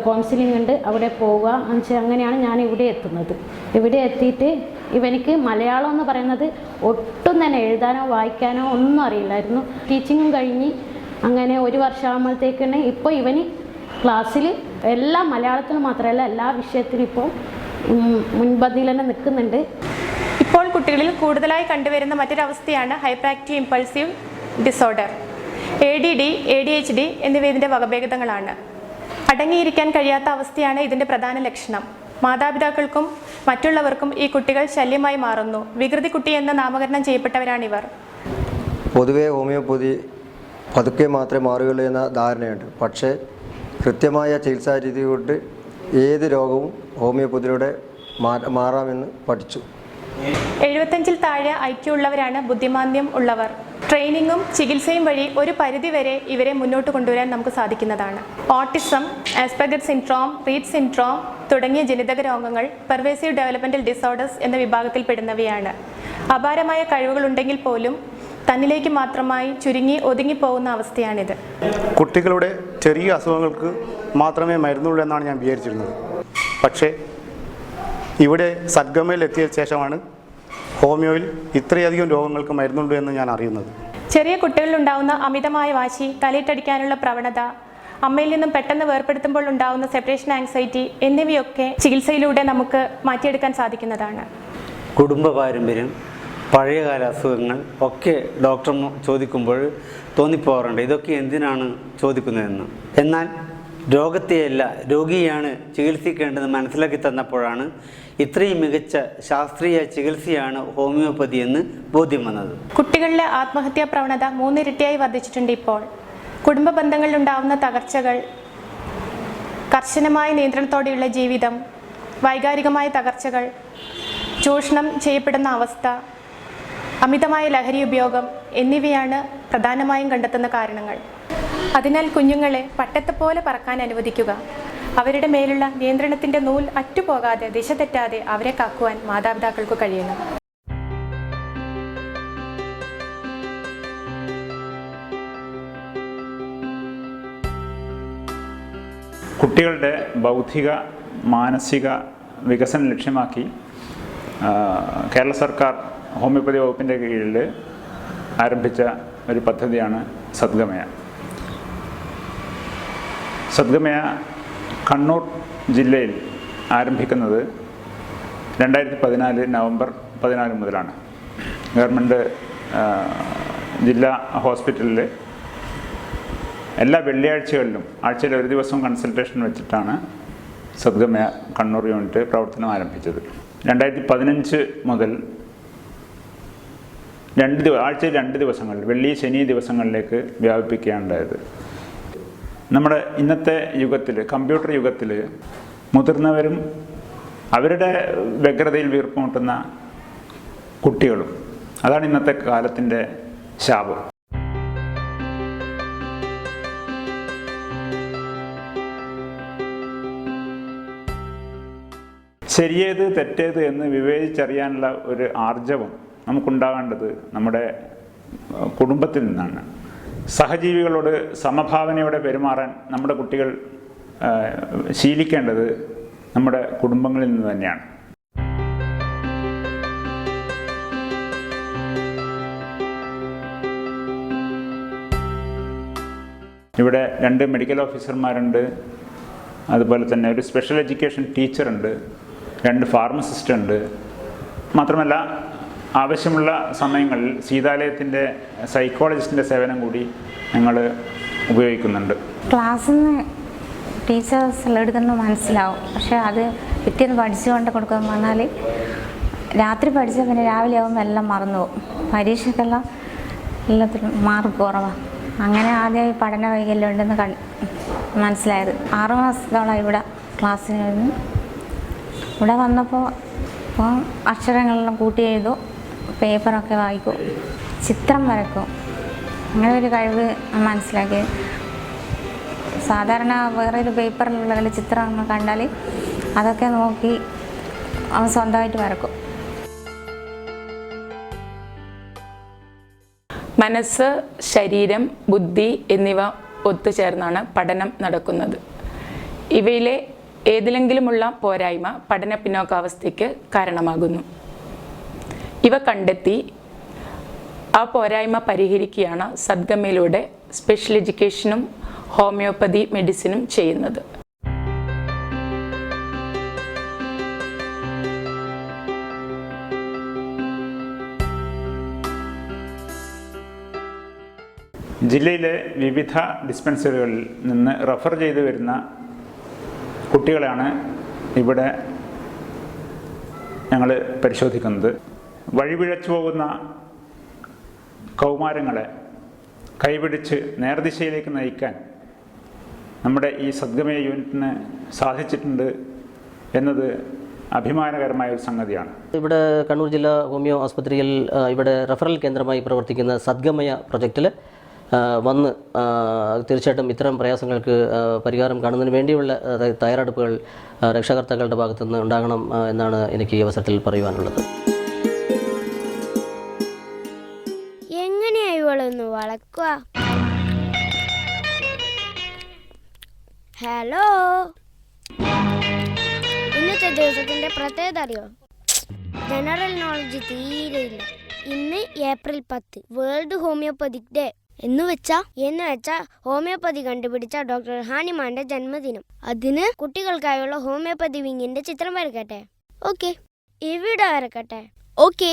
കൗൺസിലിംഗ് ഉണ്ട്, അവിടെ പോവുക. അങ്ങനെയാണ് ഞാൻ ഇവിടെ എത്തുന്നത്. ഇവിടെ എത്തിയിട്ട് ഇവനിക്ക് മലയാളം എന്ന് പറയുന്നത് ഒട്ടും തന്നെ എഴുതാനോ വായിക്കാനോ ഒന്നും അറിയില്ലായിരുന്നു. ടീച്ചിങ്ങും കഴിഞ്ഞ് അങ്ങനെ 1 വർഷമാകുമ്പോഴത്തേക്കാണ് ഇപ്പോൾ ഇവന് ക്ലാസ്സിൽ എല്ലാ മലയാളത്തിലും മാത്രമല്ല എല്ലാ വിഷയത്തിലും ഇപ്പോൾ മുൻപന്തിയിൽ തന്നെ നിൽക്കുന്നുണ്ട്. ഇപ്പോൾ കുട്ടികളിൽ കൂടുതലായി കണ്ടുവരുന്ന മറ്റൊരവസ്ഥയാണ് hyper active impulsive disorder, ADD, ADHD എന്നിവ ഇതിൻ്റെ വകഭേദങ്ങളാണ്. അടങ്ങിയിരിക്കാൻ കഴിയാത്ത അവസ്ഥയാണ് ഇതിൻ്റെ പ്രധാന ലക്ഷണം. മാതാപിതാക്കൾക്കും മറ്റുള്ളവർക്കും ഈ കുട്ടികൾ ശല്യമായി മാറുന്നു. വികൃതി കുട്ടി എന്ന് നാമകരണം ചെയ്യപ്പെട്ടവരാണിവർ. പൊതുവെ ഹോമിയോപ്പതി പതുക്കെ മാത്രമേ മാറുകയുള്ളൂ എന്ന ധാരണയുണ്ട്. പക്ഷേ കൃത്യമായ ചികിത്സാ രീതി കൊണ്ട് ഏത് രോഗവും ഹോമിയോപ്പതിയിലൂടെ മാറാമെന്ന് പഠിച്ചു. 75-ൽ താഴെ IQ ഉള്ളവരാണ് ബുദ്ധിമാന്ദ്യം ഉള്ളവർ. ട്രെയിനിങ്ങും ചികിത്സയും വഴി ഒരു പരിധിവരെ ഇവരെ മുന്നോട്ട് കൊണ്ടുവരാൻ നമുക്ക് സാധിക്കുന്നതാണ്. Autism, Asperger syndrome, read syndrome തുടങ്ങിയ ജനിതക രോഗങ്ങൾ പെർവേസീവ് ഡെവലപ്മെന്റൽ ഡിസോർഡേഴ്സ് എന്ന വിഭാഗത്തിൽ പെടുന്നവയാണ്. അപാരമായ കഴിവുകളുണ്ടെങ്കിൽ പോലും തന്നിലേക്ക് മാത്രമായി ചുരുങ്ങി ഒതുങ്ങിപ്പോകുന്ന അവസ്ഥയാണിത്. കുട്ടികളുടെ ചെറിയ അസുഖങ്ങൾക്ക് മാത്രമേ മരുന്നുള്ളൂ എന്നാണ് ഞാൻ വിചാരിച്ചിരുന്നത്. പക്ഷേ ഇവിടെ സദ്ഗമയിൽ എത്തിയ ശേഷമാണ് ഹോമിയോയിൽ ഇത്രയധികം രോഗങ്ങൾക്ക് മരുന്നുണ്ട് എന്ന് ഞാൻ അറിയുന്നത്. ചെറിയ കുട്ടികളിലുണ്ടാകുന്ന അമിതമായ വാശി, തലയിട്ടടിക്കാനുള്ള പ്രവണത, അമ്മയിൽ നിന്നും പെട്ടെന്ന് വേർപെടുത്തുമ്പോൾ ഉണ്ടാകുന്ന സെപ്പറേഷൻ ആങ്സൈറ്റി എന്നിവയൊക്കെ ചികിത്സയിലൂടെ നമുക്ക് മാറ്റിയെടുക്കാൻ സാധിക്കുന്നതാണ്. കുടുംബ പാരമ്പര്യം, പഴയകാല അസുഖങ്ങൾ ഒക്കെ ഡോക്ടർ ചോദിക്കുമ്പോൾ തോന്നിപ്പോകാറുണ്ട് ഇതൊക്കെ എന്തിനാണ് ചോദിക്കുന്നതെന്ന്. എന്നാൽ രോഗത്തെയല്ല രോഗിയാണ് ചികിത്സിക്കേണ്ടതെന്ന് മനസ്സിലാക്കി തന്നപ്പോഴാണ് ഇത്രയും മികച്ച ശാസ്ത്രീയ ചികിത്സയാണ് ഹോമിയോപ്പതി എന്ന് ബോധ്യം വന്നത്. കുട്ടികളിലെ ആത്മഹത്യാ പ്രവണത 3 ഇരട്ടിയായി വർദ്ധിച്ചിട്ടുണ്ട് ഇപ്പോൾ. കുടുംബ ബന്ധങ്ങളിലുണ്ടാവുന്ന തകർച്ചകൾ, കർശനമായ നിയന്ത്രണത്തോടെയുള്ള ജീവിതം, വൈകാരികമായ തകർച്ചകൾ, ചൂഷണം ചെയ്യപ്പെടുന്ന അവസ്ഥ, അമിതമായ ലഹരി ഉപയോഗം എന്നിവയാണ് പ്രധാനമായും കണ്ടെത്തുന്ന കാരണങ്ങൾ. അതിനാൽ കുഞ്ഞുങ്ങളെ പട്ടത്തെ പോലെ പറക്കാൻ അനുവദിക്കുക. അവരുടെ മേലുള്ള നിയന്ത്രണത്തിൻ്റെ നൂൽ അറ്റുപോകാതെ ദിശ തെറ്റാതെ അവരെ കാക്കുവാൻ മാതാപിതാക്കൾക്ക് കഴിയണം. കുട്ടികളുടെ ബൗദ്ധിക മാനസിക വികസനം ലക്ഷ്യമാക്കി കേരള സർക്കാർ ഹോമിയോപ്പതി വകുപ്പിൻ്റെ കീഴിൽ ആരംഭിച്ച ഒരു പദ്ധതിയാണ് സദ്ഗമയ. സദ്ഗമയ കണ്ണൂർ ജില്ലയിൽ ആരംഭിക്കുന്നത് 2014 നവംബർ 14 മുതലാണ്. ഗവൺമെൻറ് ജില്ലാ ഹോസ്പിറ്റലിൽ എല്ലാ വെള്ളിയാഴ്ചകളിലും ആഴ്ചയിൽ ഒരു ദിവസം കൺസൾട്ടേഷൻ വെച്ചിട്ടാണ് സദ്ഗമയ കണ്ണൂർ യൂണിറ്റ് പ്രവർത്തനം ആരംഭിച്ചത്. 2015 മുതൽ ആഴ്ചയിൽ 2 ദിവസങ്ങളിൽ വെള്ളി ശനി ദിവസങ്ങളിലേക്ക് വ്യാപിപ്പിക്കുകയാണുണ്ടായത്. നമ്മുടെ ഇന്നത്തെ യുഗത്തിൽ, കമ്പ്യൂട്ടർ യുഗത്തിൽ, മുതിർന്നവരും അവരുടെ വ്യഗ്രതയിൽ വീർപ്പുമുട്ടുന്ന കുട്ടികളും, അതാണ് ഇന്നത്തെ കാലത്തിൻ്റെ ശാപം. ശരിയേത് തെറ്റേത് എന്ന് വിവേചിച്ചറിയാനുള്ള ഒരു ആർജവം നമുക്കുണ്ടാകേണ്ടത് നമ്മുടെ കുടുംബത്തിൽ നിന്നാണ്. സഹജീവികളോട് സമഭാവനയോടെ പെരുമാറാൻ നമ്മുടെ കുട്ടികൾ ശീലിക്കേണ്ടത് നമ്മുടെ കുടുംബങ്ങളിൽ നിന്ന് തന്നെയാണ്. ഇവിടെ 2 മെഡിക്കൽ ഓഫീസർമാരുണ്ട്, അതുപോലെ തന്നെ ഒരു സ്പെഷ്യൽ എഡ്യൂക്കേഷൻ ടീച്ചറുണ്ട്, 2 ഫാർമസിസ്റ്റ് ഉണ്ട്. മാത്രമല്ല ആവശ്യമുള്ള സമയങ്ങളിൽ സീതാലയത്തിൻ്റെ സൈക്കോളജിസ്റ്റിൻ്റെ സേവനം കൂടി ഞങ്ങൾ ഉപയോഗിക്കുന്നുണ്ട്. ക്ലാസ്സിൽ നിന്ന് ടീച്ചേഴ്സ് എടുക്കുന്നത് മനസ്സിലാവും, പക്ഷേ അത് പിറ്റേന്ന് പഠിച്ചുകൊണ്ട് കൊടുക്കുമെന്ന് പറഞ്ഞാൽ രാത്രി പഠിച്ചാൽ പിന്നെ രാവിലെ ആകുമ്പോൾ എല്ലാം മറന്നു പോകും. പരീക്ഷയ്ക്കെല്ലാം എല്ലാത്തിലും മാർക്ക് കുറവാണ്. അങ്ങനെ ആദ്യമായി പഠന വൈകല്യം ഉണ്ടെന്ന് മനസ്സിലായത് 6 മാസത്തോളം ഇവിടെ ക്ലാസ്സിന് കഴിഞ്ഞു. ഇവിടെ വന്നപ്പോൾ അക്ഷരങ്ങളെല്ലാം കൂട്ടി എഴുതും, പേപ്പറൊക്കെ വായിക്കും, ചിത്രം വരക്കും. അങ്ങനെ ഒരു കഴിവ് മനസ്സിലാക്കി. സാധാരണ വേറൊരു പേപ്പറിലുള്ള ചിത്രങ്ങൾ കണ്ടാൽ അതൊക്കെ നോക്കി അവൻ സ്വന്തമായിട്ട് വരക്കും. മനസ്സ്, ശരീരം, ബുദ്ധി എന്നിവ ഒത്തുചേർന്നാണ് പഠനം നടക്കുന്നത്. ഇവയിലെ ഏതിലെങ്കിലുമുള്ള പോരായ്മ പഠന പിന്നോക്കാവസ്ഥയ്ക്ക് കാരണമാകുന്നു. ഇവ കണ്ടെത്തി ആ പോരായ്മ പരിഹരിക്കുകയാണ് സദ്ഗമയിലൂടെ സ്പെഷ്യൽ എഡ്യൂക്കേഷനും ഹോമിയോപ്പതി മെഡിസിനും ചെയ്യുന്നത്. ജില്ലയിലെ വിവിധ ഡിസ്പെൻസറികളിൽ നിന്ന് റെഫർ ചെയ്ത് വരുന്ന കുട്ടികളെയാണ് ഇവിടെ ഞങ്ങൾ പരിശോധിക്കുന്നത്. വഴിപിഴച്ചു പോകുന്ന കൗമാരങ്ങളെ കൈപിടിച്ച് നേർദിശയിലേക്ക് നയിക്കാൻ നമ്മുടെ ഈ സദ്ഗമയ യൂണിറ്റിന് സാധിച്ചിട്ടുണ്ട് എന്നത് അഭിമാനകരമായ ഒരു സംഗതിയാണ്. ഇവിടെ കണ്ണൂർ ജില്ലാ ഹോമിയോ ആസ്പത്രിയിൽ ഇവിടെ റെഫറൽ കേന്ദ്രമായി പ്രവർത്തിക്കുന്ന സദ്ഗമയ പ്രൊജക്റ്റിൽ വന്ന് തീർച്ചയായിട്ടും ഇത്തരം പ്രയാസങ്ങൾക്ക് പരിഹാരം കാണുന്നതിന് വേണ്ടിയുള്ള തയ്യാറെടുപ്പുകൾ രക്ഷകർത്താക്കളുടെ ഭാഗത്തുനിന്ന് ഉണ്ടാകണം എന്നാണ് എനിക്ക് ഈ അവസരത്തിൽ പറയുവാനുള്ളത്. എങ്ങനെയാ ഇവളൊന്ന് വളക്കുക? ഹലോ, ഇന്നത്തെ ദിവസത്തിന്റെ പ്രത്യേകത അറിയോ? ജനറൽ നോളജ് തീരെയില്ല. ഇന്ന് ഏപ്രിൽ 10 വേൾഡ് ഹോമിയോപ്പതിക് ഡേ. എന്ന് വെച്ചാ ഹോമിയോപ്പതി കണ്ടുപിടിച്ച ഡോക്ടർ ഹാനിമാന്റെ ജന്മദിനം. അതിന് കുട്ടികൾക്കായുള്ള ഹോമിയോപ്പതി വിങ്ങിന്റെ ചിത്രം വരക്കട്ടെ. ഓക്കെ, ഇവിടെ വരക്കട്ടെ. ഓക്കെ.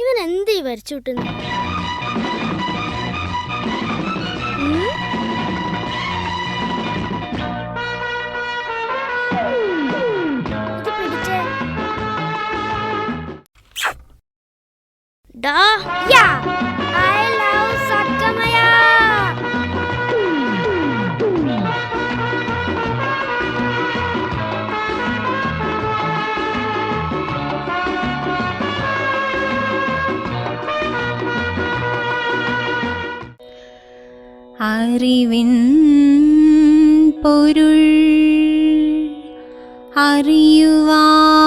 ഇവൻ എന്തീ വരച്ചു കിട്ടുന്നു? I love Satgamaya. അറിവിൻ പൊരുൾ അറിയുവാൻ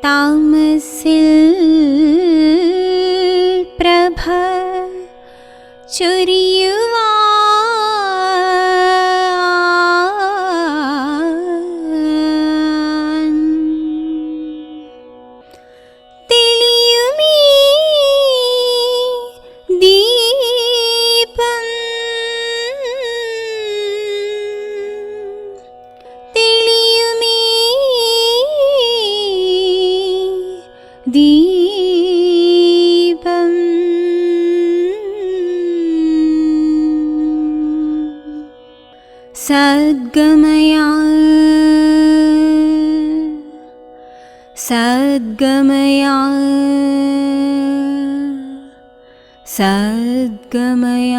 താമസിൽ പ്രഭ ചൊരിയുവാൻ തെളിയുമീ ദീപം തെളിയുമീ ദീപം സദ്ഗമയ സദ്ഗമയ സദ്ഗമയ